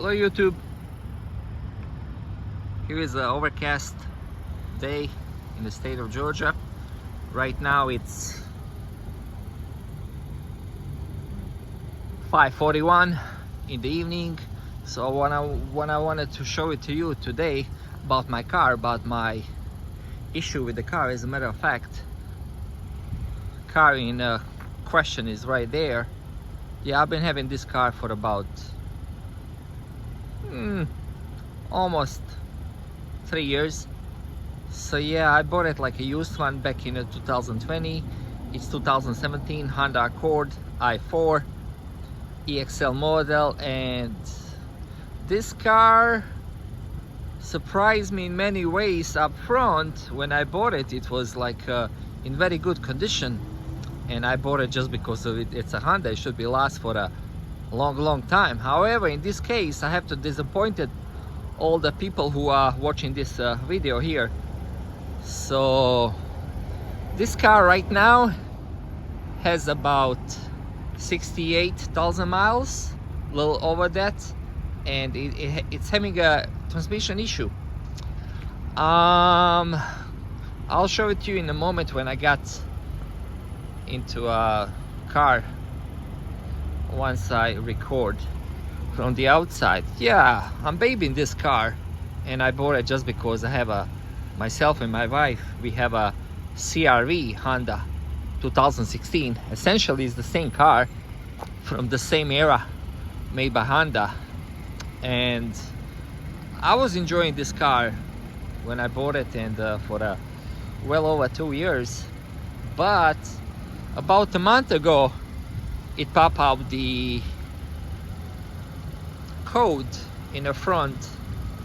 Hello YouTube. Here is an overcast day in the state of Georgia. Right now it's 5:41 in the evening. So what I wanted to show it to you today about my car, about my issue with the car. As a matter of fact, car in question is right there. Yeah, I've been having this car for about almost 3 years. So yeah, I bought it like a used one back in 2020. It's 2017 Honda Accord i4 EXL model, and this car surprised me in many ways. Up front, when I bought it, it was like in very good condition, and I bought it just because of it. It's a Honda, it should be last for a long time. However, in this case, I have to disappoint all the people who are watching this video here. So this car right now has about 68,000 miles, a little over that, and it's having a transmission issue. I'll show it to you in a moment when I got into a car, once I record from the outside. Yeah, I'm babying this car, and I bought it just because I have myself and my wife, we have a CRV Honda 2016. Essentially it's the same car from the same era, made by Honda, and I was enjoying this car when I bought it, and for well over 2 years. But about a month ago, it popped out the code in the front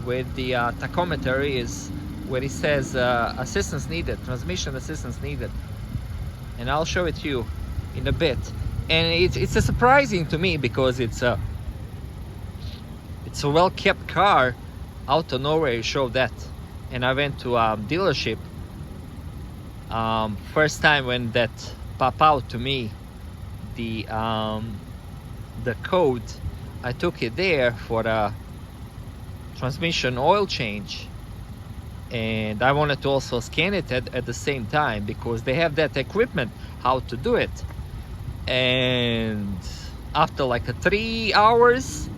where the tachometer is, where it says assistance needed, transmission assistance needed, and I'll show it to you in a bit. And it's a surprising to me because it's a well-kept car. Out of nowhere it showed that, and I went to a dealership. First time when that popped out to me, the code, I took it there for a transmission oil change, and I wanted to also scan it at the same time because they have that equipment how to do it. And after like 3 hours,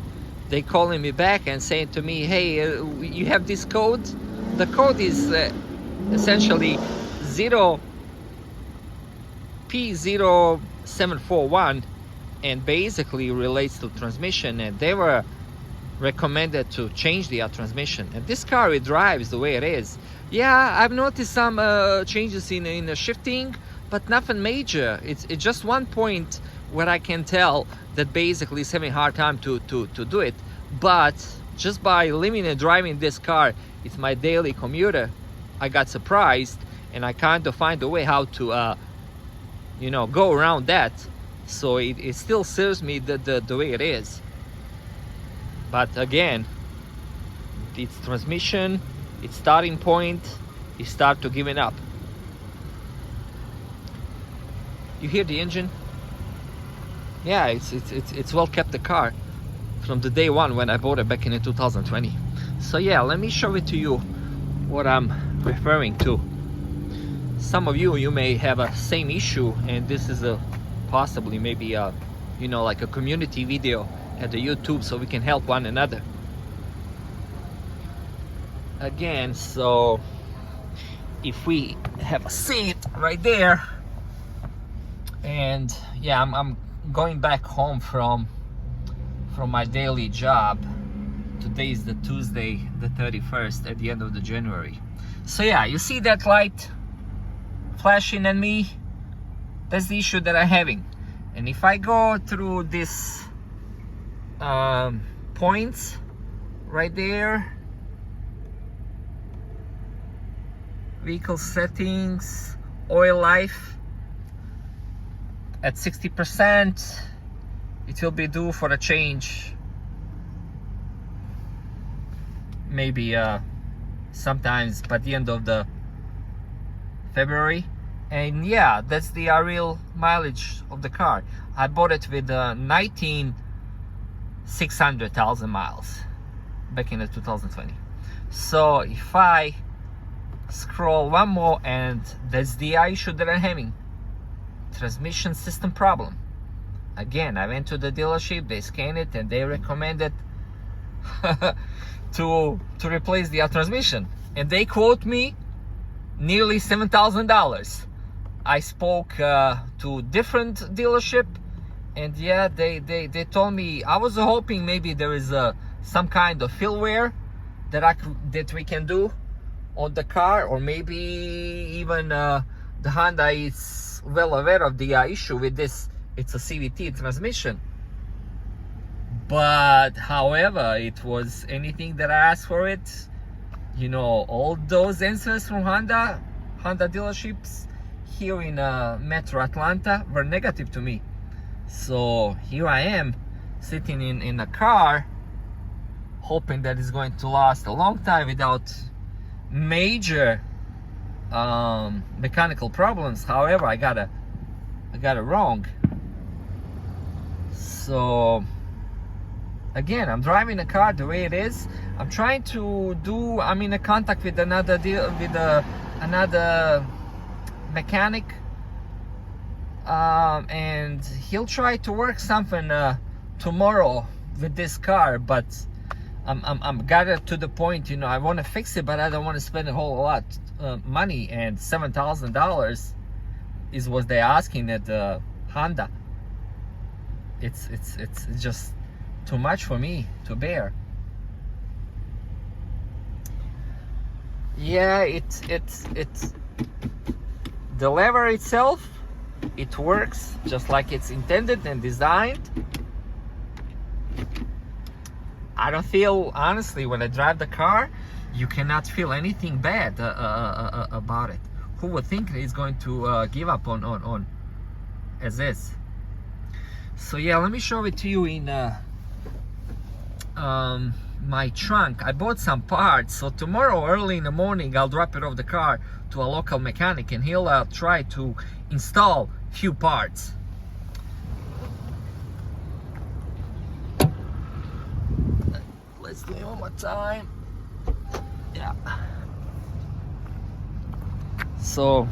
they calling me back and saying to me, hey, you have this code. The code is essentially P0741, and basically relates to transmission, and they were recommended to change the transmission. And this car, it drives the way it is. Yeah, I've noticed some changes in the shifting, but nothing major. It's just one point where I can tell that basically it's having a hard time to do it. But just by living and driving this car, it's my daily commuter, I got surprised, and I kind of find a way how to go around that. So it still serves me the way it is. But again, its transmission, its starting point, it start to giving up. You hear the engine? Yeah, it's well kept, the car from the day one when I bought it back in 2020. So yeah, let me show it to you what I'm referring to. Some of you may have a same issue, and this is possibly maybe like a community video at the YouTube, so we can help one another. Again, so if we have a seat right there, and yeah, I'm going back home from my daily job. Today is the Tuesday, the 31st, at the end of the January. So yeah, you see that light flashing at me? That's the issue that I'm having. And if I go through this points right there, vehicle settings, oil life, at 60%, it will be due for a change maybe sometimes by the end of the February. And yeah, that's the real mileage of the car. I bought it with 600,000 miles. back in the 2020. So if I scroll one more, and that's the issue that I'm having, transmission system problem. Again, I went to the dealership, they scanned it, and they recommended to replace the transmission, and they quote me nearly $7,000. I spoke to different dealership, and yeah, they told me, I was hoping maybe there is some kind of firmware that we can do on the car, or maybe even the Honda is well aware of the issue with this. It's a CVT transmission. But however, it was anything that I asked for it. You know, all those answers from Honda dealerships here in Metro Atlanta were negative to me. So here I am sitting in a car, hoping that it's going to last a long time without major mechanical problems. However, I got it wrong. So again, I'm driving the car the way it is. I'm trying to do, I'm in a contact with another another mechanic, and he'll try to work something tomorrow with this car. But I'm got it to the point, you know, I want to fix it, but I don't want to spend a whole lot money, and $7,000 is what they're asking at Honda. It's just too much for me to bear. Yeah, it's the lever itself, it works just like it's intended and designed. I don't feel, honestly, when I drive the car, you cannot feel anything bad about it. Who would think it's going to give up on as is? So yeah, let me show it to you in my trunk. I bought some parts, so tomorrow early in the morning I'll drop it off the car to a local mechanic, and he'll try to install few parts. Let's do it one more time. Yeah. So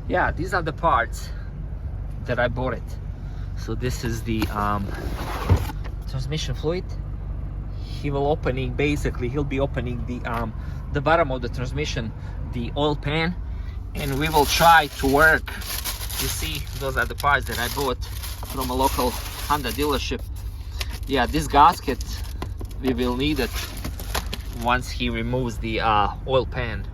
yeah, these are the parts that I bought it. So this is the transmission fluid. He'll be opening the bottom of the transmission, the oil pan, and we will try to work. You see, those are the parts that I bought from a local Honda dealership. Yeah, this gasket, we will need it once he removes the oil pan.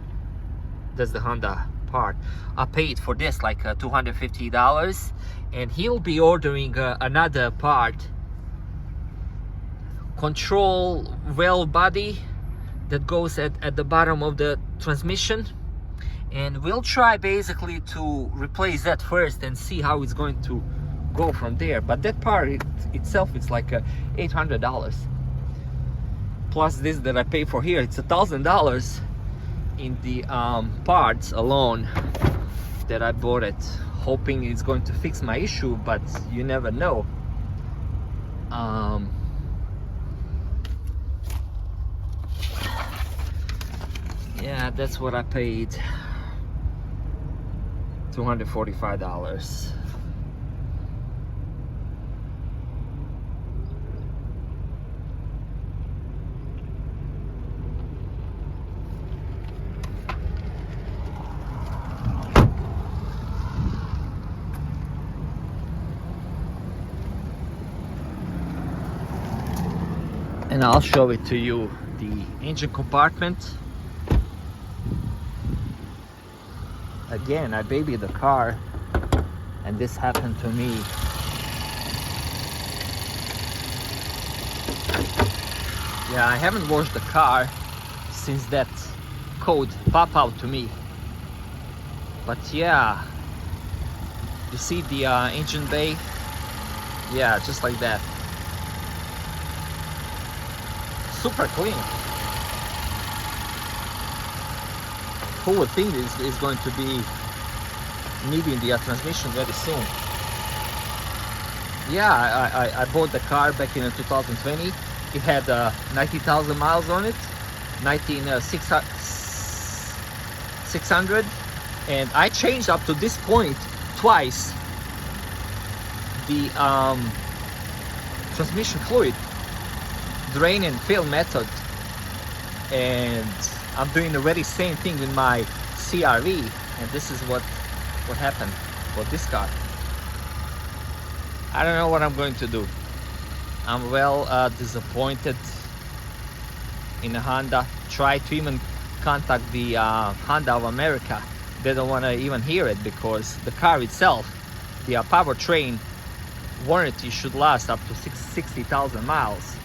That's the Honda part. I paid for this like $250, and he'll be ordering another part, control valve body that goes at the bottom of the transmission, and we'll try basically to replace that first and see how it's going to go from there. But that part itself, it's like $800, plus this that I pay for here, it's $1,000 in the parts alone that I bought it, hoping it's going to fix my issue, but you never know. Yeah, that's what I paid, $245. And I'll show it to you, the engine compartment. Again, I babied the car, and this happened to me. Yeah, I haven't washed the car since that code popped out to me. But yeah, you see the engine bay? Yeah, just like that. Super clean. Who would think this is going to be needing the transmission very soon? Yeah, I bought the car back in 2020, It had 90,000 miles on it, 600, and I changed up to this point twice the transmission fluid, drain and fill method, and I'm doing the very same thing with my CRV, and this is what happened for this car. I don't know what I'm going to do. I'm well disappointed in the Honda. Try to even contact the Honda of America. They don't want to even hear it because the car itself, the powertrain warranty should last up to 60,000 miles.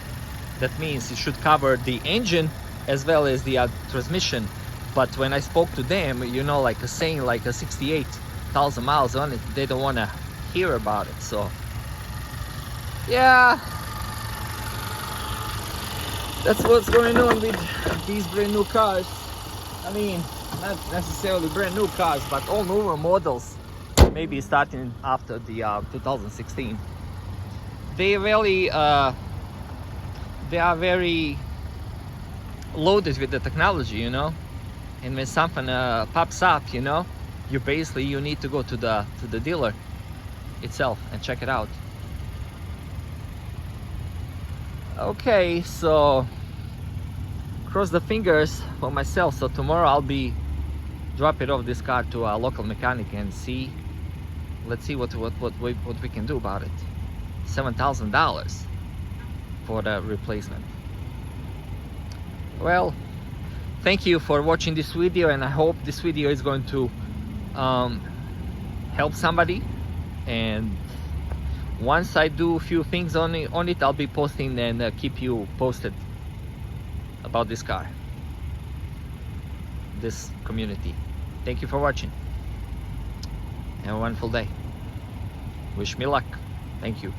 That means it should cover the engine as well as the transmission. But when I spoke to them, you know, like saying like a 68,000 miles on it, they don't want to hear about it. So yeah, that's what's going on with these brand new cars. I mean, not necessarily brand new cars, but all newer models, maybe starting after the 2016. They really they are very loaded with the technology, you know. And when something pops up, you know, you need to go to the dealer itself and check it out. Okay, so cross the fingers for myself. So tomorrow I'll be dropping off this car to a local mechanic and see. Let's see what we can do about it. $7,000 for the replacement. Well, thank you for watching this video, and I hope this video is going to help somebody. And once I do a few things on it, I'll be posting and keep you posted about this car, this community. Thank you for watching. Have a wonderful day. Wish me luck. Thank you.